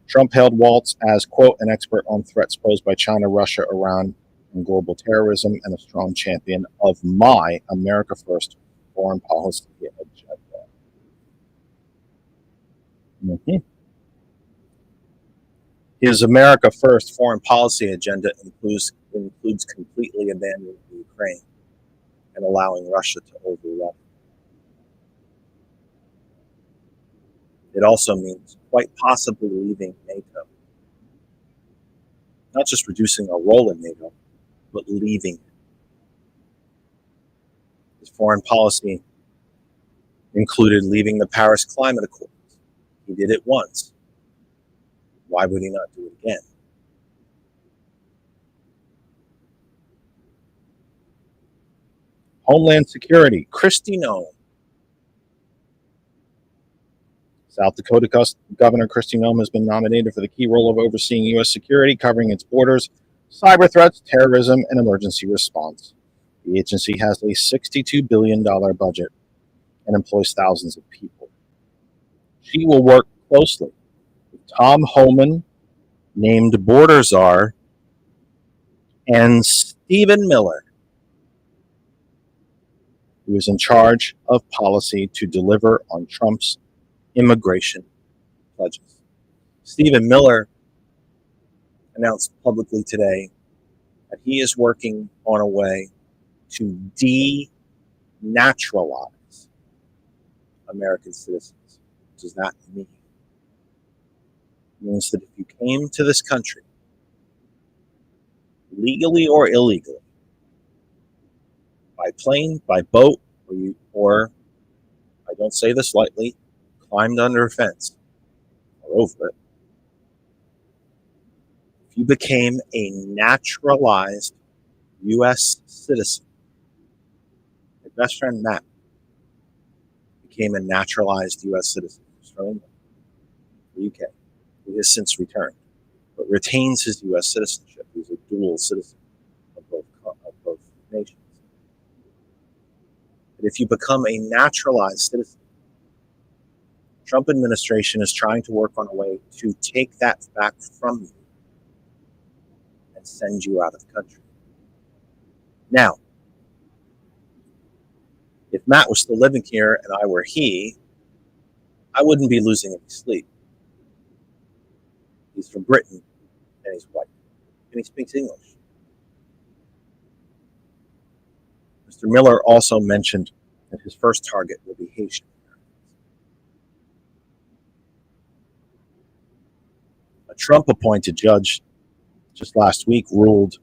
Trump hailed Waltz as, quote, an expert on threats posed by China, Russia, Iran, and global terrorism, and a strong champion of my America First foreign policy agenda. His America First foreign policy agenda includes completely abandoning Ukraine and allowing Russia to overrun. It also means quite possibly leaving NATO. Not just reducing our role in NATO, but leaving it. His foreign policy included leaving the Paris Climate Accords. He did it once. Why would he not do it again? Homeland Security, Kristi Noem. South Dakota Governor Kristi Noem has been nominated for the key role of overseeing U.S. security, covering its borders, cyber threats, terrorism, and emergency response. The agency has a $62 billion budget and employs thousands of people. She will work closely with Tom Homan, named border czar, and Stephen Miller, who is in charge of policy to deliver on Trump's immigration pledges. Stephen Miller announced publicly today that he is working on a way to denaturalize American citizens. What does that mean? It means that if you came to this country, legally or illegally, by plane, by boat, or I don't say this lightly, climbed under a fence or over it, if you became a naturalized U.S. citizen, my best friend Matt became a naturalized U.S. citizen from the UK. He has since returned, but retains his U.S. citizenship. He's a dual citizen of both nations. But if you become a naturalized citizen, the Trump administration is trying to work on a way to take that back from you and send you out of the country. Now, if Matt was still living here and I were he, I wouldn't be losing any sleep. He's from Britain and he's white and he speaks English. Mr. Miller also mentioned that his first target will be Haitian Americans. A Trump-appointed judge just last week ruled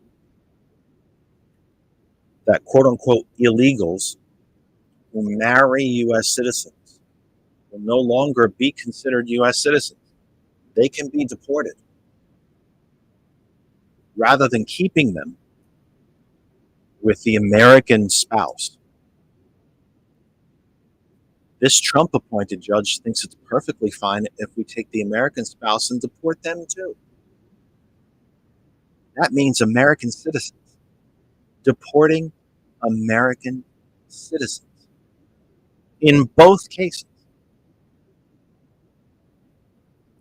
that quote-unquote illegals who marry U.S. citizens will no longer be considered U.S. citizens. They can be deported rather than keeping them with the American spouse. This Trump-appointed judge thinks it's perfectly fine if we take the American spouse and deport them too. That means American citizens deporting American citizens in both cases.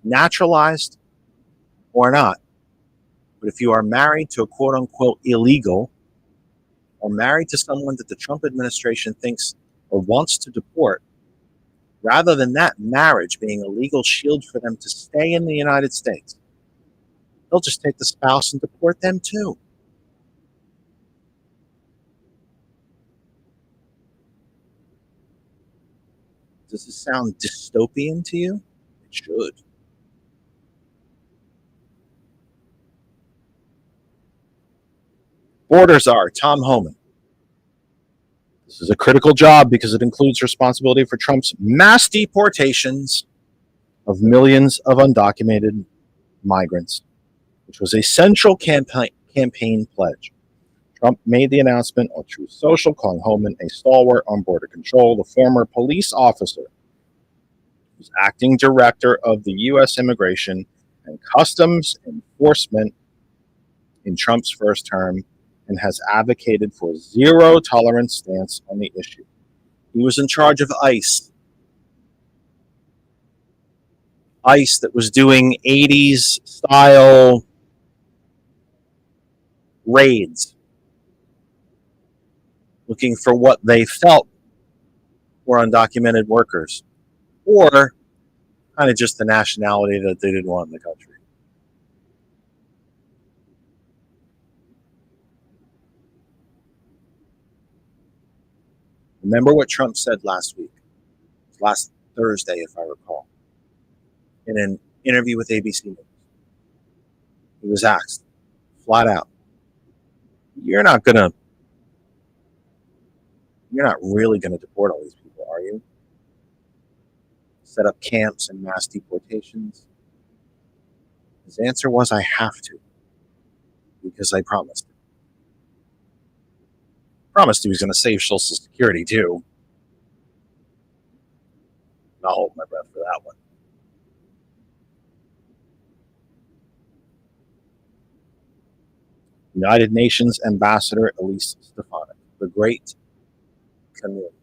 Naturalized or not. But if you are married to a quote-unquote illegal or married to someone that the Trump administration thinks or wants to deport, rather than that marriage being a legal shield for them to stay in the United States, they'll just take the spouse and deport them too. Does this sound dystopian to you? It should. Border czar Tom Homan. This is a critical job because it includes responsibility for Trump's mass deportations of millions of undocumented migrants, which was a central campaign pledge. Trump made the announcement on Truth Social, calling Homan a stalwart on border control. The former police officer was acting director of the U.S. Immigration and Customs Enforcement in Trump's first term and has advocated for a zero-tolerance stance on the issue. He was in charge of ICE. ICE that was doing 80s-style raids, looking for what they felt or undocumented workers, or kind of just the nationality that they didn't want in the country. Remember what Trump said last week, last Thursday, if I recall, in an interview with ABC News. He was asked flat out, you're not really gonna deport all these people, are you? Set up camps and mass deportations? His answer was, I have to, because I promised. Promised he was going to save Social Security too. I'll hold my breath for that one. United Nations Ambassador Elise Stefanik, the great chameleon.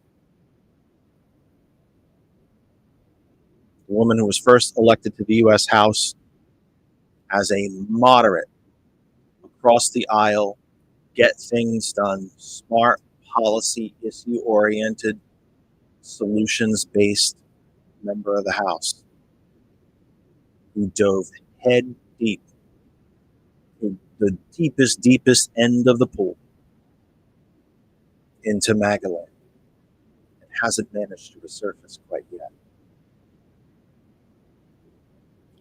The woman who was first elected to the U.S. House as a moderate, across the aisle, get things done, smart, policy, issue-oriented, solutions-based member of the House, who dove head deep, the deepest end of the pool, into MAGA land, and hasn't managed to resurface quite yet.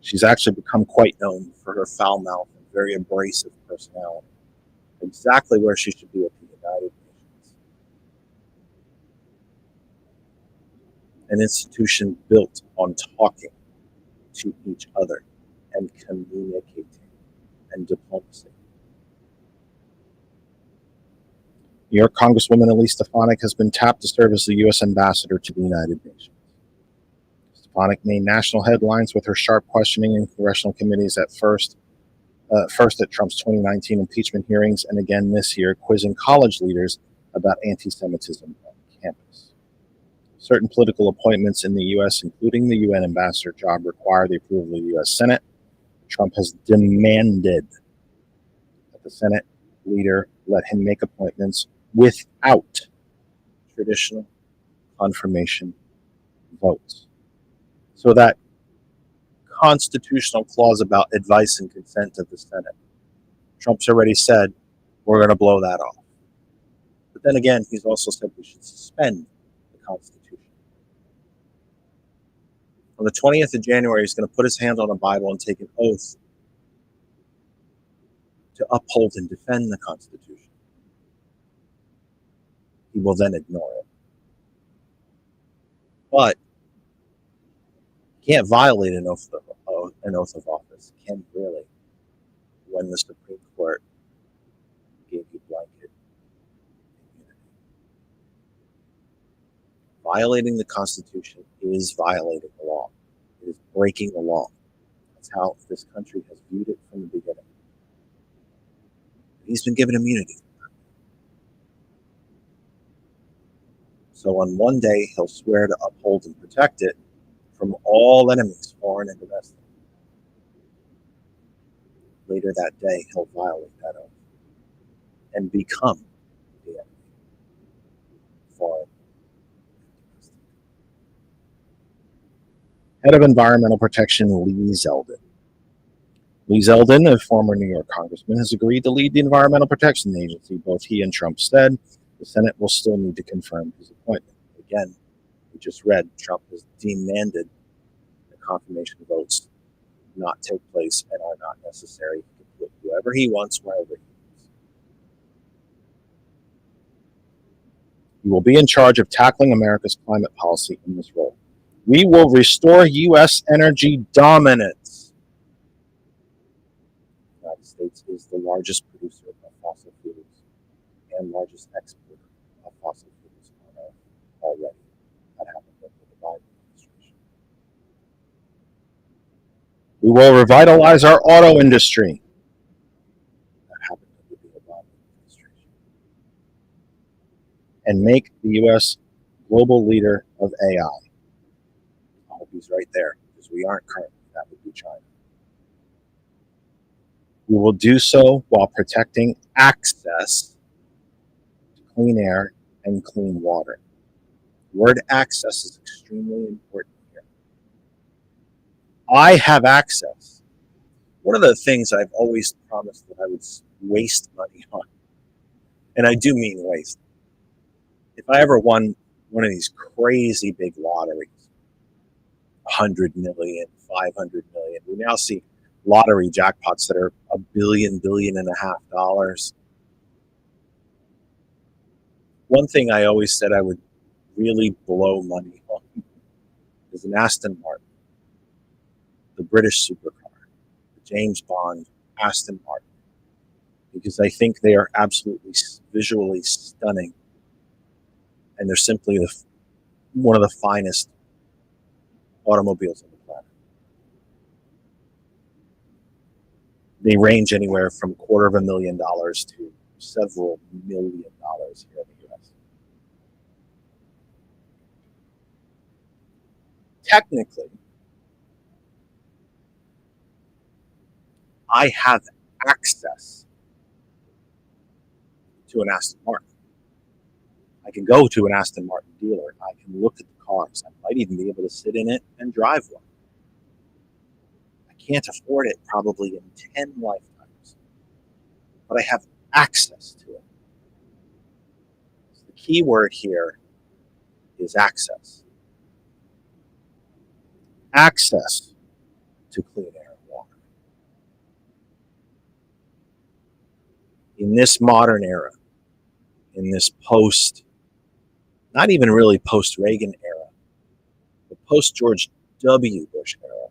She's actually become quite known for her foul mouth and very abrasive personality, exactly where she should be at the United Nations. An institution built on talking to each other and communicating and diplomacy. New York Congresswoman Elise Stefanik has been tapped to serve as the U.S. ambassador to the United Nations. Stefanik made national headlines with her sharp questioning in congressional committees first at Trump's 2019 impeachment hearings, and again this year, quizzing college leaders about anti-Semitism on campus. Certain political appointments in the U.S., including the UN ambassador job, require the approval of the U.S. Senate. Trump has demanded that the Senate leader let him make appointments without traditional confirmation votes. So that constitutional clause about advice and consent of the Senate, Trump's already said, we're going to blow that off. But then again, he's also said we should suspend the Constitution. On the 20th of January, he's going to put his hand on a Bible and take an oath to uphold and defend the Constitution. He will then ignore it. But he can't violate an oath of office, can really, when the Supreme Court gave you blanket immunity. Violating the Constitution is violating the law. It is breaking the law. That's how this country has viewed it from the beginning. He's been given immunity. So on one day, he'll swear to uphold and protect it from all enemies, foreign and domestic. Later that day, he'll violate that oath and become the enemy, foreign and domestic. Head of Environmental Protection, Lee Zeldin. Lee Zeldin, a former New York congressman, has agreed to lead the Environmental Protection Agency. Both he and Trump said the Senate will still need to confirm his appointment. Again, we just read Trump has demanded the confirmation votes not take place and are not necessary. He can put whoever he wants, wherever he wants. He will be in charge of tackling America's climate policy in this role. We will restore U.S. energy dominance. The United States is the largest producer of fossil fuels and largest exporter of fossil fuels on Earth already. That happened under the Biden administration. We will revitalize our auto industry. That happened under the Obama administration. And make the U.S. global leader of AI. I hope he's right there, because we aren't currently. That would be China. We will do so while protecting access to clean air and clean water. Word access is extremely important here. I have access. One of the things I've always promised that I would waste money on, and I do mean waste, if I ever won one of these crazy big lotteries, 100 million, 500 million, we now see lottery jackpots that are $1 billion, $1.5 billion. One thing I always said I would really blow money on is an Aston Martin, the British supercar, the James Bond Aston Martin, because I think they are absolutely visually stunning, and they're simply one of the finest automobiles on the planet. They range anywhere from $250,000 to several $1 million here in the US. Technically, I have access to an Aston Martin. I can go to an Aston Martin dealer. I can look at the cars. I might even be able to sit in it and drive one. I can't afford it probably in 10 lifetimes, but I have access to it. So the key word here is access. Access to clean air and water. In this modern era, in this not even really post-Reagan era, but post-George W. Bush era,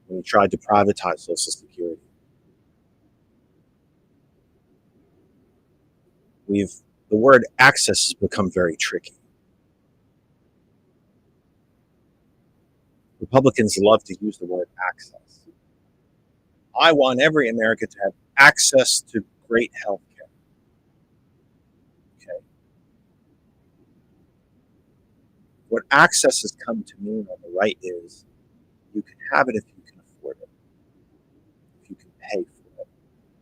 when he tried to privatize Social Security, the word access has become very tricky. Republicans love to use the word access. I want every American to have access to great health care. Okay. What access has come to mean on the right is you can have it if you can afford it, if you can pay for it.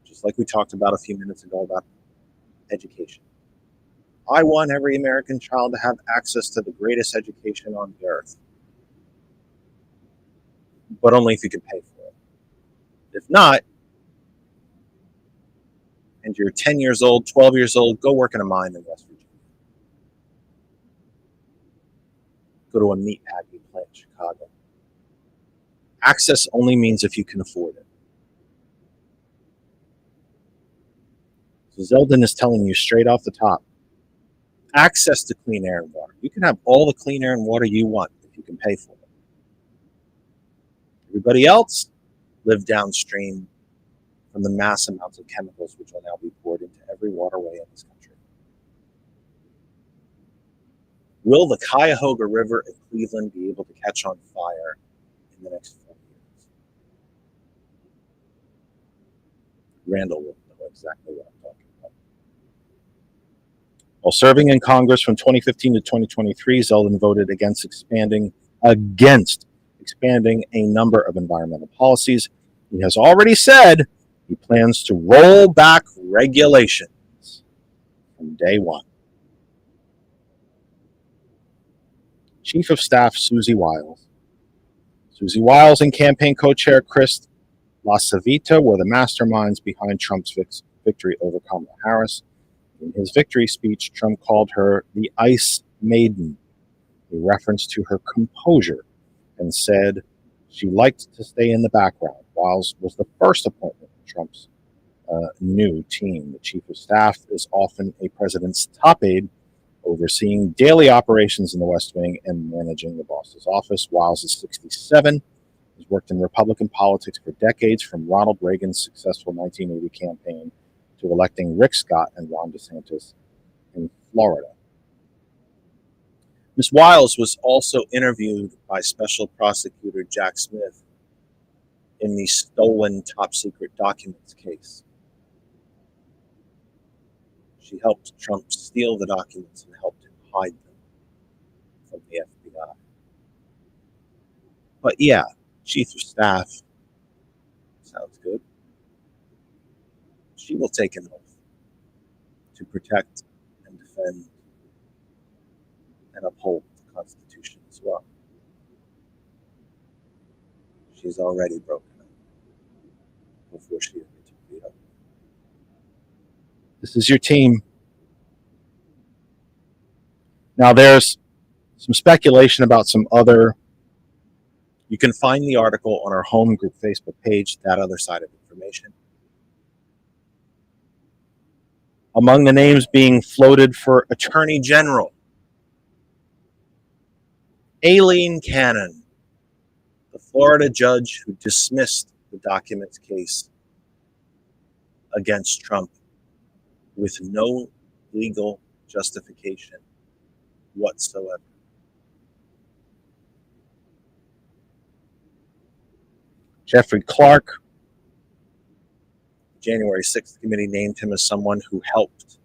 Just like we talked about a few minutes ago about education. I want every American child to have access to the greatest education on the earth, but only if you can pay for it. If not, and you're 10 years old, 12 years old, go work in a mine in West Virginia. Go to a meatpacking plant in Chicago. Access only means if you can afford it. So Zeldin is telling you straight off the top, access to clean air and water. You can have all the clean air and water you want if you can pay for it. Everybody else live downstream from the mass amounts of chemicals which will now be poured into every waterway in this country. Will the Cuyahoga River in Cleveland be able to catch on fire in the next 4 years? Randall will know exactly what I'm talking about. While serving in Congress from 2015 to 2023, Zeldin voted against expanding a number of environmental policies. He has already said he plans to roll back regulations from day one. Chief of Staff Susie Wiles. Susie Wiles and campaign co-chair Chris LaCivita were the masterminds behind Trump's victory over Kamala Harris. In his victory speech, Trump called her the Ice Maiden, a reference to her composure, and said she liked to stay in the background. Wiles was the first appointment in Trump's new team. The chief of staff is often a president's top aide, overseeing daily operations in the West Wing and managing the boss's office. Wiles is 67. He's worked in Republican politics for decades, from Ronald Reagan's successful 1980 campaign to electing Rick Scott and Ron DeSantis in Florida. Ms. Wiles was also interviewed by Special Prosecutor Jack Smith in the stolen top-secret documents case. She helped Trump steal the documents and helped him hide them from the FBI. But yeah, Chief of Staff sounds good. She will take an oath to protect and defend and uphold the Constitution as well. She's already broken it before she ever took veto. This is your team. Now, there's some speculation about some other. You can find the article on our home group Facebook page, That Other Side of Information. Among the names being floated for Attorney General, Aileen Cannon, the Florida judge who dismissed the documents case against Trump with no legal justification whatsoever. Jeffrey Clark, the January 6th committee named him as someone who helped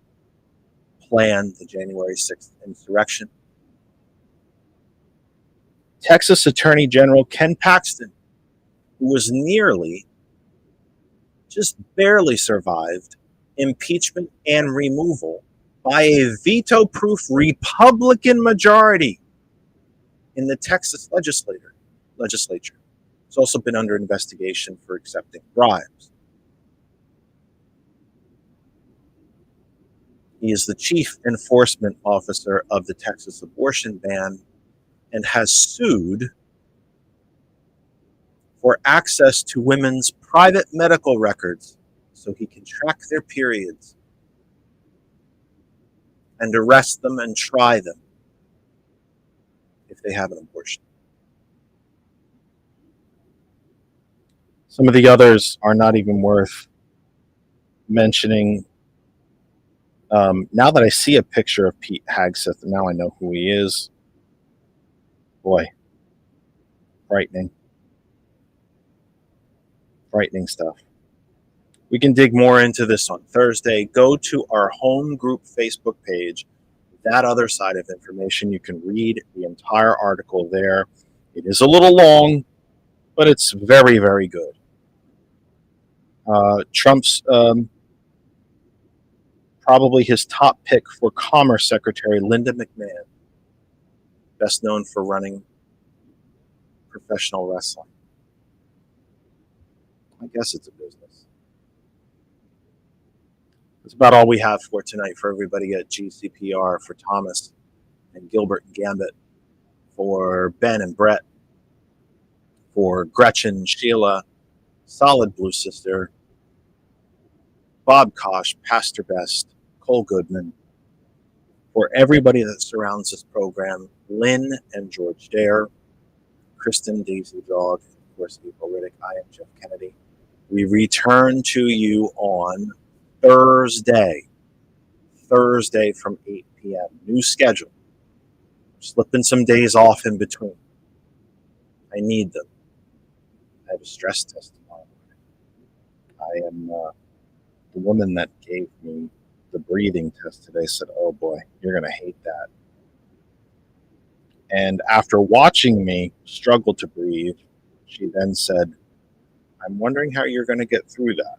plan the January 6th insurrection. Texas Attorney General Ken Paxton, who was nearly, just barely survived impeachment and removal by a veto-proof Republican majority in the Texas legislature. He's also been under investigation for accepting bribes. He is the chief enforcement officer of the Texas abortion ban and has sued for access to women's private medical records so he can track their periods and arrest them and try them if they have an abortion. Some of the others are not even worth mentioning. Now that I see a picture of Pete Hegseth, now I know who he is. Boy, frightening. Frightening stuff. We can dig more into this on Thursday. Go to our home group Facebook page, That Other Side of Information. You can read the entire article there. It is a little long, but it's very, very good. Trump's probably his top pick for Commerce Secretary, Linda McMahon, best known for running professional wrestling. I guess it's a business. That's about all we have for tonight for everybody at GCPR, for Thomas and Gilbert and Gambit, for Ben and Brett, for Gretchen, Sheila, Solid Blue Sister, Bob Kosh, Pastor Best, Cole Goodman, for everybody that surrounds this program, Lynn and George Dare, Kristen, Daisy Dog, and of course, April Riddick. I am Jeff Kennedy. We return to you on Thursday from 8 p.m. New schedule. Slipping some days off in between. I need them. I have a stress test tomorrow morning. I am the woman that gave me the breathing test today said, "Oh boy, you're going to hate that." And after watching me struggle to breathe, she then said, "I'm wondering how you're going to get through that."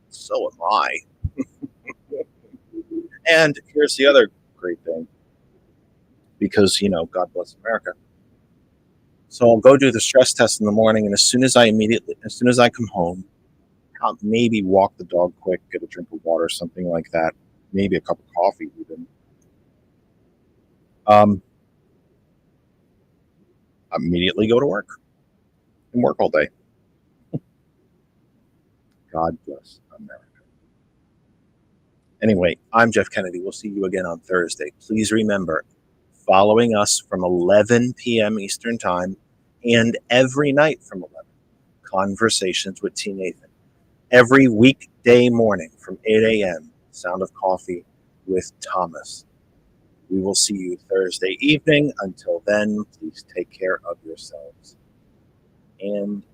So am I. And here's the other great thing, because, God bless America. So I'll go do the stress test in the morning, and as soon as I come home, I'll maybe walk the dog quick, get a drink of water, something like that, maybe a cup of coffee even. Immediately go to work and work all day. God bless America. Anyway, I'm Jeff Kennedy. We'll see you again on Thursday. Please remember, following us from 11 p.m. Eastern Time and every night from 11, Conversations with T. Nathan. Every weekday morning from 8 a.m., Sound of Coffee with Thomas. We will see you Thursday evening. Until then, please take care of yourselves and